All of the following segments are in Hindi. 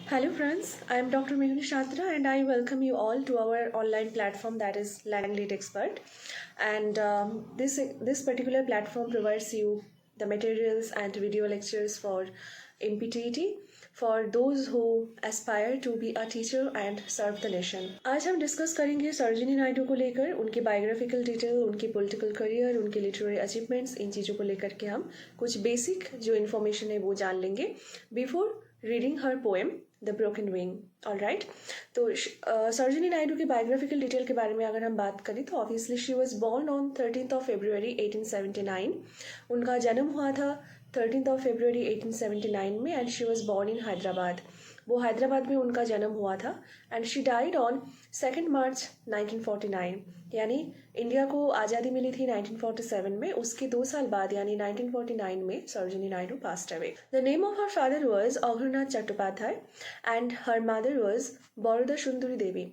Hello friends, I am Dr. Mehuni Shatra and I welcome you all to our online platform that is Langley Expert. And this particular platform provides you the materials and video lectures for MPTET for those who aspire to be a teacher and serve the nation. आज हम डिस्कस करेंगे सरोजिनी नायडू को लेकर उनकी बायोग्राफिकल डिटेल, उनकी पॉलिटिकल करियर, उनके लिटरेरी अचीवमेंट्स, इन चीज़ों को लेकर के हम कुछ बेसिक जो इन्फॉर्मेशन है वो जान लेंगे before reading her poem the broken wing. All right, तो सरोजिनी नायडू की बायोग्राफिकल डिटेल के बारे में अगर हम बात करें तो obviously she was born on 13 February 1879. उनका जन्म हुआ था 13 February 1879 में and she was born in Hyderabad. वो हैदराबाद में उनका जन्म हुआ था and she died on 2 March 1949. यानी इंडिया को आज़ादी मिली थी 1947 में, उसके 2 साल बाद यानी 1949 में Sarojini Naidu passed away. The name of her father was Aghornath Chattopadhyay and her mother was Baroda Sundari Devi.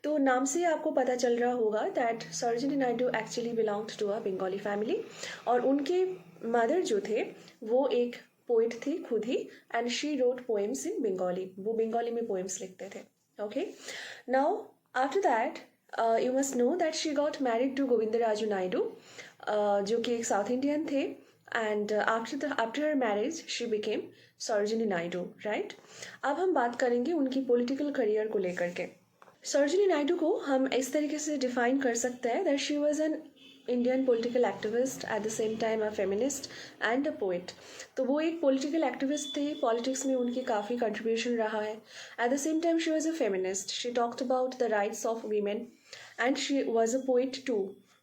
तो नाम से आपको पता चल रहा होगा that Sarojini Naidu actually belonged to a Bengali family और उनके मदर जो थे वो एक पोइट थी खुद ही and she wrote poems in Bengali. वो बंगाली में पोएम्स लिखते थे. Okay, now after that you must know that she got married to Govindaraju Naidu जो कि एक साउथ इंडियन थे and after her marriage she became Sarojini Naidu. Right, अब हम बात करेंगे उनकी पॉलिटिकल करियर को लेकर के. सरोजिनी नायडू को हम इस तरीके से डिफाइन कर सकते हैं that she was an Indian political activist eight the same time a feminist and a poet. तो वो एक पॉलिटिकल एक्टिविस्ट थे, पॉलिटिक्स में उनकी काफ़ी कंट्रीब्यूशन रहा है. At the same time she was a feminist, she talked about the rights of women and she was a poet too.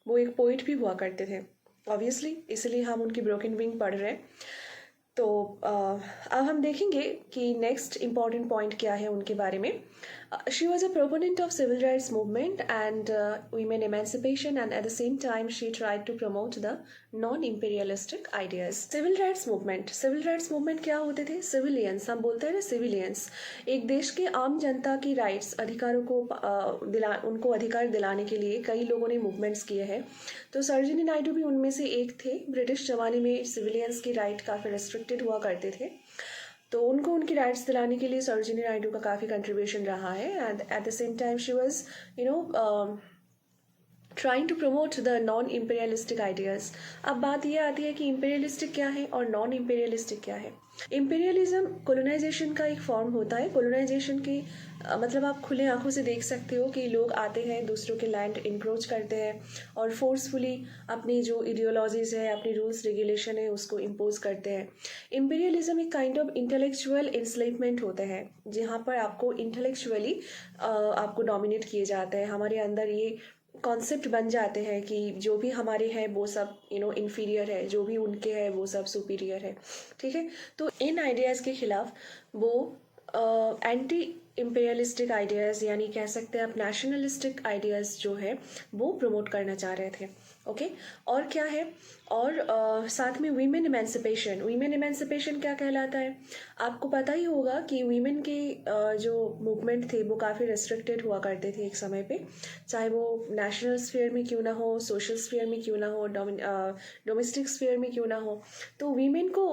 वो एक पोइट भी हुआ करते थे ऑब्वियसली, इसलिए हम उनकी ब्रोकन विंग पढ़ रहे हैं. तो अब हम देखेंगे कि नेक्स्ट इम्पॉर्टेंट पॉइंट क्या है उनके बारे में. She was a proponent of civil rights movement and women emancipation and at the same time she tried to promote the non-imperialistic ideas. Civil rights movement क्या होते थे? Civilians, हम बोलते हैं ना civilians, एक देश के आम जनता की राइट्स अधिकारों को उनको अधिकार दिलाने के लिए कई लोगों ने मूवमेंट्स किए हैं. तो सरोजिनी नायडू भी उनमें से एक थे. ब्रिटिश ज़माने में सिविलियंस की राइट काफ़ी रेस्ट्रिक्टेड हुआ करते थे, तो उनको उनकी राइट्स दिलाने के लिए सरोजिनी नायडू का काफ़ी कंट्रीब्यूशन रहा है. And at the same time she was trying to promote the non imperialistic ideas. अब बात यह आती है कि इम्पेरियलिस्टिक क्या है और नॉन इम्पेरियलिस्टिक क्या है. इम्पेरियलिज्म कोलोनाइजेशन का एक फॉर्म होता है. कोलोनाइजेशन की मतलब आप खुले आंखों से देख सकते हो कि लोग आते हैं, दूसरों के लैंड इंक्रोच करते हैं और फोर्सफुली अपनी जो इडियोलॉजीज़ है, अपनी रूल्स रेगुलेशन है उसको इम्पोज करते हैं. इम्पेरियलिज्म एक काइंड ऑफ इंटेलेक्चुअल इंस्लेवमेंट होता है जहाँ पर आपको इंटेलेक्चुअली आपको डोमिनेट किए जाते हैं. हमारे अंदर ये कॉन्सेप्ट बन जाते हैं कि जो भी हमारे हैं वो सब इन्फीरियर है, जो भी उनके है वो सब सुपीरियर है. ठीक है, तो इन आइडियाज़ के खिलाफ वो एंटी इम्पेरियलिस्टिक आइडियाज़ यानी कह सकते हैं आप नेशनलिस्टिक आइडियाज़ जो है वो प्रमोट करना चाह रहे थे. ओके, और क्या है, और साथ में वीमेन एमेंसिपेशन क्या कहलाता है. आपको पता ही होगा कि वीमेन के जो मूवमेंट थे वो काफ़ी रेस्ट्रिक्टेड हुआ करते थे एक समय पे, चाहे वो नेशनल स्फीयर में क्यों ना हो, सोशल स्फीयर में क्यों ना हो, डोमेस्टिक स्फीयर में क्यों ना हो. तो वीमेन को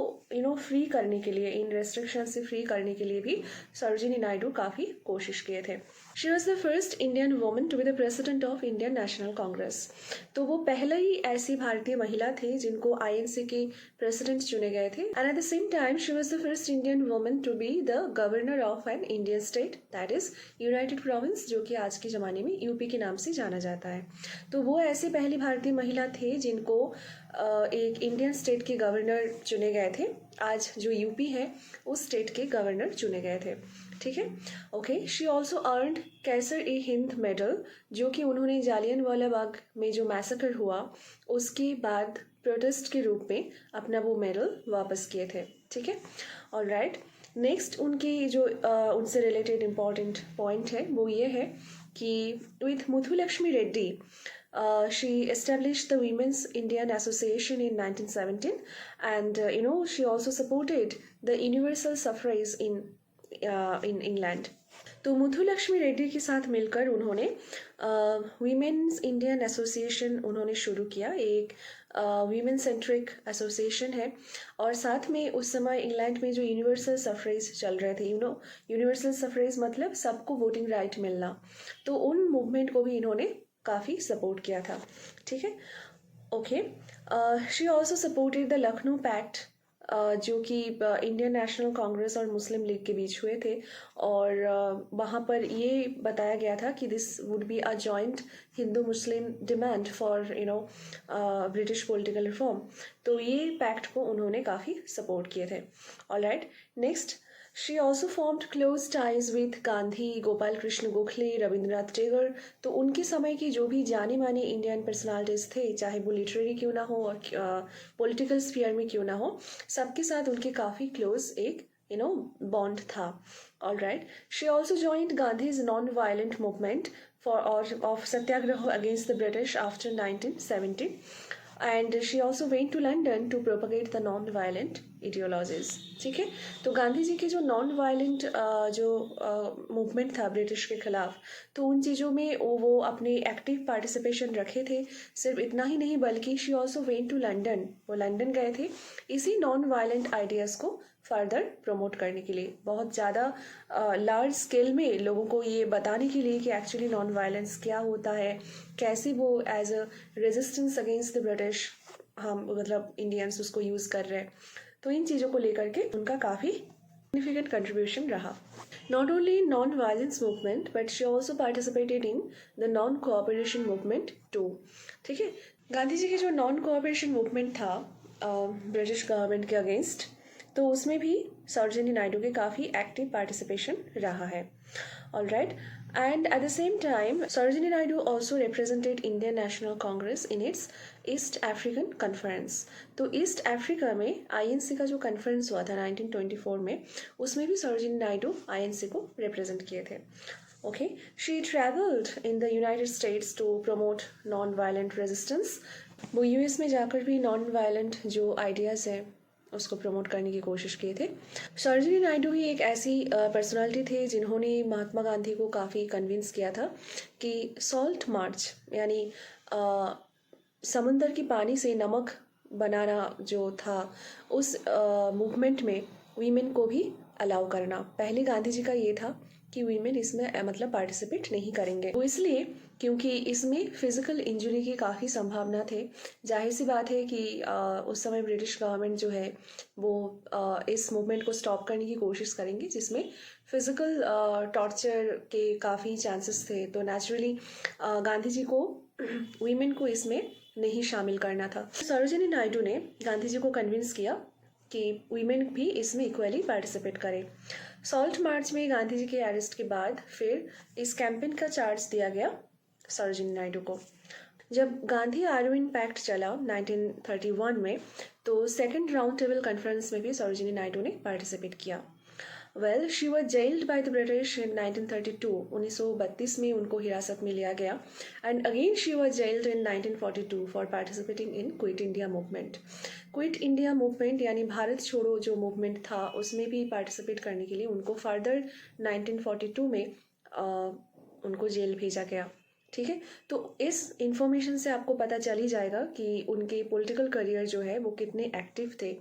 फ्री करने के लिए, इन रेस्ट्रिक्शन से फ्री करने के लिए भी सरोजिनी नायडू काफ़ी कोशिश किए थे. She was the first Indian woman to be the president of Indian national Congress. तो वो पहले ही ऐसी भारतीय महिला थी जिनको आईएनसी के प्रेसिडेंट चुने गए थे. And at the same time she was the first Indian woman to be the governor of an Indian state that is United Province, जो कि आज के ज़माने में यूपी के नाम से जाना जाता है. तो वो ऐसी पहली भारतीय महिला थे जिनको एक इंडियन स्टेट के गवर्नर चुने गए थे. आज जो यूपी है उस स्टेट के गवर्नर चुने गए थे. ठीक है, okay. She also earned Kaisar i Hind medal, जो कि उन्होंने जालियनवाला बाग में जो मैसेकर हुआ उसके बाद प्रोटेस्ट के रूप में अपना वो मेडल वापस किए थे. ठीक है, ऑल राइट. नेक्स्ट उनकी जो उनसे रिलेटेड इम्पॉर्टेंट पॉइंट है वो ये है कि with Muthulakshmi Reddy she established the Women's Indian Association in 1917 and she also supported the universal suffrage in in England. तो मुथुलक्ष्मी रेड्डी के साथ मिलकर उन्होंने वीमेंस इंडियन एसोसिएशन उन्होंने शुरू किया, एक वीमेन सेंट्रिक एसोसिएशन है। और साथ में उस समय इंग्लैंड में जो यूनिवर्सल सफरेज चल रहे थे, यूनिवर्सल सफरेज मतलब सबको वोटिंग राइट मिलना, तो उन मूवमेंट को भी इन्होंने काफ़ी सपोर्ट किया था। ठीक है, okay. She also supported the Lucknow pact, जो कि इंडियन नेशनल कांग्रेस और मुस्लिम लीग के बीच हुए थे। और वहाँ पर ये बताया गया था कि this would be a joint Hindu Muslim demand for British political reform. तो ये पैक्ट को उन्होंने काफ़ी सपोर्ट किए थे। Alright, next, she also formed close ties with Gandhi, Gopal Krishna Gokhale, Rabindranath Tagore. तो उनके समय की जो भी जाने माने इंडियन पर्सनालिटीज थे, चाहे वो लिटरेरी क्यों ना हो और पॉलिटिकल स्फीयर में क्यों ना हो, सबके साथ उनके काफ़ी क्लोज एक बॉन्ड था। All right, she also joined Gandhi's non violent movement for of Satyagraha against the British after 1970, and she also went to London to propagate the non violent ideologies. ठीक है, तो गांधी जी के जो नॉन वायलेंट जो मूवमेंट था ब्रिटिश के खिलाफ, तो उन चीज़ों में वो अपने एक्टिव पार्टिसिपेशन रखे थे। सिर्फ इतना ही नहीं, बल्कि she also went to London, वो लंदन गए थे इसी नॉन वायलेंट आइडियाज़ को फर्दर प्रमोट करने के लिए, बहुत ज़्यादा लार्ज स्केल में लोगों को ये बताने के लिए कि एक्चुअली नॉन वायलेंस क्या होता है, कैसे वो as a resistance against the British हम मतलब इंडियंस उसको यूज़ कर रहे हैं। तो इन चीज़ों को लेकर के उनका काफ़ी significant contribution रहा। Not only in non-violence movement, but she also participated in the non-cooperation movement too। ठीक है, गांधी जी की जो नॉन कोऑपरेशन मूवमेंट था ब्रिटिश गवर्नमेंट के अगेंस्ट, तो उसमें भी सरोजिनी नायडू के काफ़ी एक्टिव पार्टिसिपेशन रहा है। All right, and at the same time Sarojini Naidu also represented Indian national Congress in its East African conference. तो ईस्ट अफ्रीका में आईएनसी का जो कॉन्फ्रेंस हुआ था 1924 में, उसमें भी सरोजिनी नायडू आईएनसी को रिप्रेजेंट किए थे। Okay, she travelled in the United States to promote non violent resistance. वो यूएस में जाकर भी नॉन वायलेंट जो आइडियाज़ है उसको प्रमोट करने की कोशिश किए थे। सरोजिनी नायडू ही एक ऐसी पर्सनालिटी थे जिन्होंने महात्मा गांधी को काफ़ी कन्विंस किया था कि सॉल्ट मार्च, यानी समुंदर की पानी से नमक बनाना जो था, उस मूवमेंट में वीमेन को भी अलाउ करना। पहले गांधी जी का ये था कि वीमेन इसमें मतलब पार्टिसिपेट नहीं करेंगे, वो इसलिए क्योंकि इसमें फिजिकल इंजरी की काफ़ी संभावना थे। जाहिर सी बात है कि उस समय ब्रिटिश गवर्नमेंट जो है वो इस मूवमेंट को स्टॉप करने की कोशिश करेंगे जिसमें फिजिकल टॉर्चर के काफ़ी चांसेस थे। तो नेचुरली गांधी जी को वीमेन को इसमें नहीं शामिल करना था। सरोजिनी नायडू ने गांधी जी को कन्विंस किया कि वीमेन भी इसमें इक्वली पार्टिसिपेट करें। सॉल्ट मार्च में गांधी जी के अरेस्ट के बाद फिर इस कैंपेन का चार्ज दिया गया सरोजिनी नायडू को। जब गांधी आरविन पैक्ट चला 1931 में, तो सेकंड राउंड टेबल कॉन्फ्रेंस में भी सरोजिनी नायडू ने पार्टिसिपेट किया। Well, she was gelled by the British in 1932, 1932 में उनको हिरासत में लिया गया। And again she was gelled in 1942 for participating in quit India movement. Quit India movement यानी भारत छोड़ो जो मूवमेंट था, उसमें भी पार्टिसिपेट करने के लिए उनको फर्दर 1942 में उनको जेल भेजा गया। ठीक है, तो इस इंफॉर्मेशन से आपको पता चल ही जाएगा कि उनके पॉलिटिकल करियर जो है वो कितने एक्टिव थे,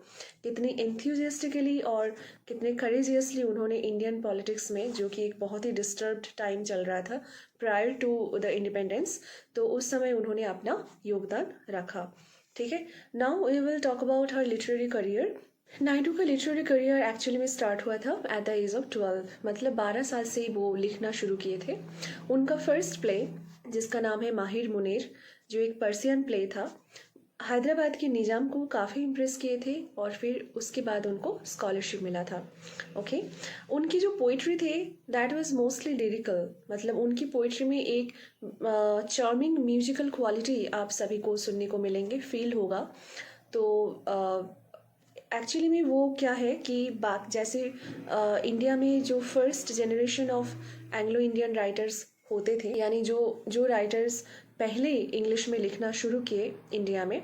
कितने एंथुजियास्टिकली और कितने करेजियसली उन्होंने इंडियन पॉलिटिक्स में, जो कि एक बहुत ही डिस्टर्ब्ड टाइम चल रहा था प्रायर टू द इंडिपेंडेंस, तो उस समय उन्होंने अपना योगदान रखा। ठीक है, now we will talk about her literary career. Naidu का लिटरेरी करियर एक्चुअली में स्टार्ट हुआ था एट द एज ऑफ 12, मतलब 12 साल से वो लिखना शुरू किए थे। उनका फर्स्ट प्ले जिसका नाम है माहिर मुनीर, जो एक पर्सियन प्ले था, हैदराबाद के निज़ाम को काफ़ी इम्प्रेस किए थे और फिर उसके बाद उनको स्कॉलरशिप मिला था। ओके, उनकी जो पोइट्री थे दैट वाज मोस्टली लिरिकल, मतलब उनकी पोइट्री में एक चार्मिंग म्यूजिकल क्वालिटी आप सभी को सुनने को मिलेंगे, फील होगा। तो एक्चुअली में वो क्या है कि जैसे इंडिया में जो first generation of Anglo Indian writers होते थे, यानी जो राइटर्स पहले इंग्लिश में लिखना शुरू किए इंडिया में,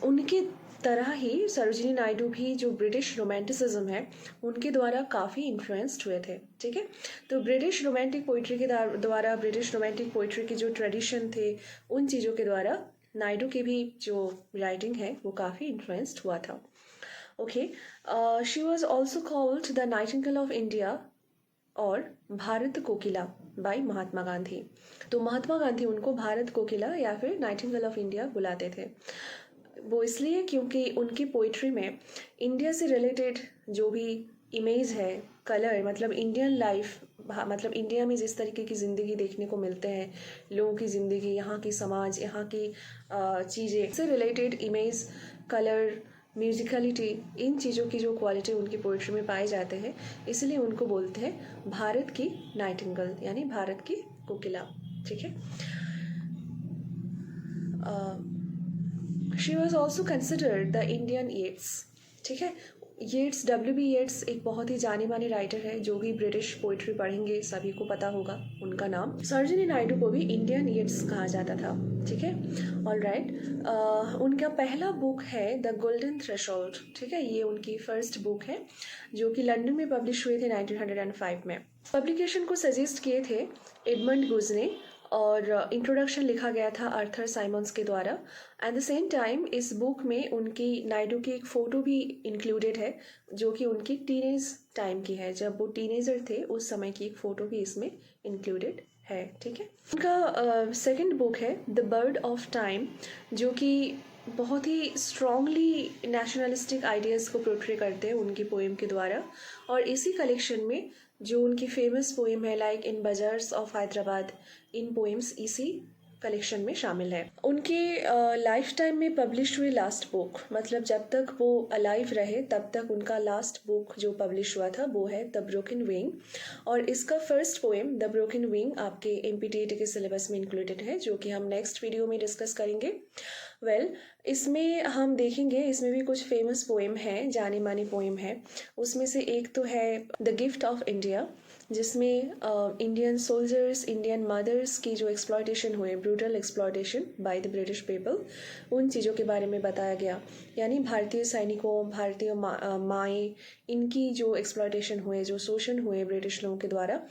उनके तरह ही सरोजिनी नायडू भी जो ब्रिटिश रोमांटिसिज्म है उनके द्वारा काफ़ी इन्फ्लुएंस्ड हुए थे, ठीक है। तो ब्रिटिश रोमांटिक पोइट्री के द्वारा ब्रिटिश रोमांटिक पोइट्री की जो ट्रेडिशन थे उन चीज़ों के द्वारा नायडू की भी जो राइटिंग है वो काफ़ी इन्फ्लुएंस्ड हुआ था। Okay, she was also called the Nightingale of India और भारत कोकिला बाय महात्मा गांधी। तो महात्मा गांधी उनको भारत कोकिला या फिर नाइटिंगेल ऑफ इंडिया बुलाते थे। वो इसलिए क्योंकि उनकी पोइट्री में इंडिया से रिलेटेड जो भी इमेज है, कलर, मतलब इंडियन लाइफ, मतलब इंडिया में जिस तरीके की ज़िंदगी देखने को मिलते हैं, लोगों की ज़िंदगी, यहाँ की समाज, यहाँ की चीज़ें से रिलेटेड इमेज, कलर, म्यूजिकलिटी, इन चीज़ों की जो क्वालिटी उनकी पोइट्री में पाए जाते हैं, इसलिए उनको बोलते हैं भारत की नाइटिंगेल यानी भारत की कोकिला, ठीक है। She was also considered the Indian Yeats, ठीक है। येट्स, W.B. येट्स एक बहुत ही जाने माने राइटर है, जो भी ब्रिटिश पोइट्री पढ़ेंगे सभी को पता होगा उनका नाम। सरोजिनी नायडू को भी इंडियन येट्स कहा जाता था, ठीक है। ऑल राइट, उनका पहला बुक है द गोल्डन थ्रेशोल्ड, ठीक है। ये उनकी फर्स्ट बुक है जो कि लंदन में पब्लिश हुए थे 1905 में। पब्लिकेशन को सजेस्ट किए थे एडमंड गुज ने और इंट्रोडक्शन लिखा गया था आर्थर साइमंड्स के द्वारा। एट द सेम टाइम इस बुक में उनकी नायडू की एक फ़ोटो भी इंक्लूडेड है जो कि उनकी टीनेज टाइम की है, जब वो टीनेजर थे उस समय की एक फ़ोटो भी इसमें इंक्लूडेड है, ठीक है। उनका सेकंड बुक है द बर्ड ऑफ टाइम, जो कि बहुत ही स्ट्रॉन्गली नेशनलिस्टिक आइडियाज़ को पोर्ट्रे करते हैं उनकी पोएम के द्वारा। और इसी कलेक्शन में जो उनकी फेमस पोएम है like in bazaars of Hyderabad, in poems इसी कलेक्शन में शामिल है। उनके लाइफ टाइम में पब्लिश हुई लास्ट बुक, मतलब जब तक वो अलाइव रहे तब तक उनका लास्ट बुक जो पब्लिश हुआ था वो है द ब्रोकन विंग। और इसका first poem the broken wing आपके MPTET के सिलेबस में इंक्लूडेड है, जो कि हम नेक्स्ट वीडियो में डिस्कस करेंगे। इसमें हम देखेंगे, इसमें भी कुछ फेमस पोएम हैं, जाने माने पोएम है। उसमें से एक तो है द गिफ्ट ऑफ इंडिया, जिसमें इंडियन सोल्जर्स, इंडियन मदर्स की जो एक्सप्लॉयटेशन हुए, brutal exploitation by the British people, उन चीज़ों के बारे में बताया गया। यानी भारतीय सैनिकों, भारतीय माएँ, इनकी जो एक्सप्लॉयटेशन हुए, जो शोषण हुए ब्रिटिश लोगों के द्वारा,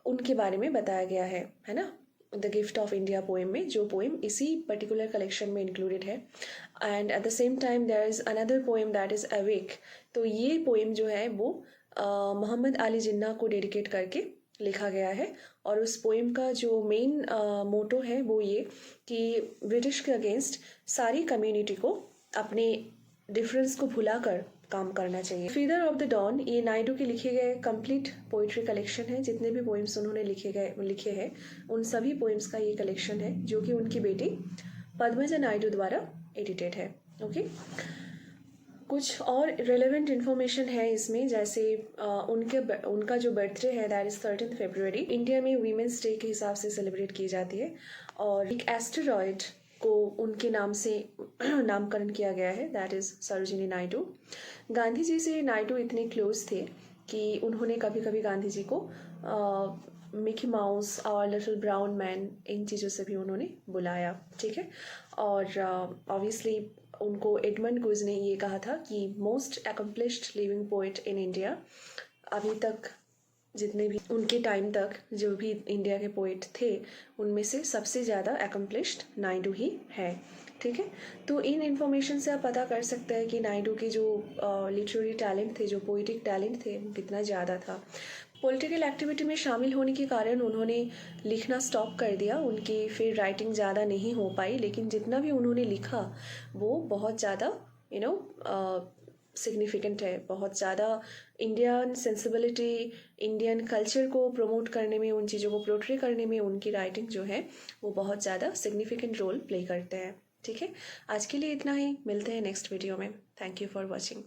उनके बारे में बताया गया है ना, the gift of India poem में, जो पोएम इसी पर्टिकुलर कलेक्शन में इंक्लूडेड है। And at the same time there is another poem that is awake. तो ये पोएम जो है वो मोहम्मद अली जिन्ना को डेडिकेट करके लिखा गया है। और उस पोएम का जो मेन मोटो है वो ये कि ब्रिटिश के अगेंस्ट सारी कम्युनिटी को अपने डिफरेंस को भुलाकर काम करना चाहिए। फीदर ऑफ द डॉन, ये नायडू के लिखे गए कंप्लीट पोइट्री कलेक्शन है। जितने भी पोएम्स उन्होंने लिखे हैं उन सभी पोएम्स का ये कलेक्शन है, जो कि उनकी बेटी पद्मजा नायडू द्वारा एडिटेड है। ओके, कुछ और रेलेवेंट इन्फॉर्मेशन है इसमें, जैसे उनका जो बर्थडे है दैट इज़ 13 फरवरी, इंडिया में वीमेंस डे के हिसाब से सेलिब्रेट की जाती है। और एक एस्टेरॉयड को उनके नाम से नामकरण किया गया है, दैट इज़ सरोजिनी नायडू। गांधी जी से नायडू इतने क्लोज थे कि उन्होंने कभी कभी गांधी जी को मिकी माउस और लिटिल ब्राउन मैन, इन चीज़ों से भी उन्होंने बुलाया, ठीक है। और ऑब्वियसली उनको एडमंड गुज ने ये कहा था कि most accomplished living poet in India, अभी तक जितने भी उनके टाइम तक जो भी इंडिया के पोइट थे उनमें से सबसे ज़्यादा अकम्प्लिश्ड नायडू ही है, ठीक है। तो इन इन्फॉर्मेशन से आप पता कर सकते हैं कि नायडू के जो लिटरेरी टैलेंट थे, जो पोइटिक टैलेंट थे, कितना ज़्यादा था। पॉलिटिकल एक्टिविटी में शामिल होने के कारण उन्होंने लिखना स्टॉप कर दिया, उनकी फिर राइटिंग ज़्यादा नहीं हो पाई, लेकिन जितना भी उन्होंने लिखा वो बहुत ज़्यादा सिग्निफिकेंट है, बहुत ज़्यादा इंडियन सेंसिबिलिटी, इंडियन कल्चर को प्रमोट करने में, उन चीज़ों को पोर्ट्रे करने में उनकी राइटिंग जो है वो बहुत ज़्यादा सिग्निफिकेंट रोल प्ले करते हैं, ठीक है। आज के लिए इतना ही, मिलते हैं नेक्स्ट वीडियो में। Thank you for watching.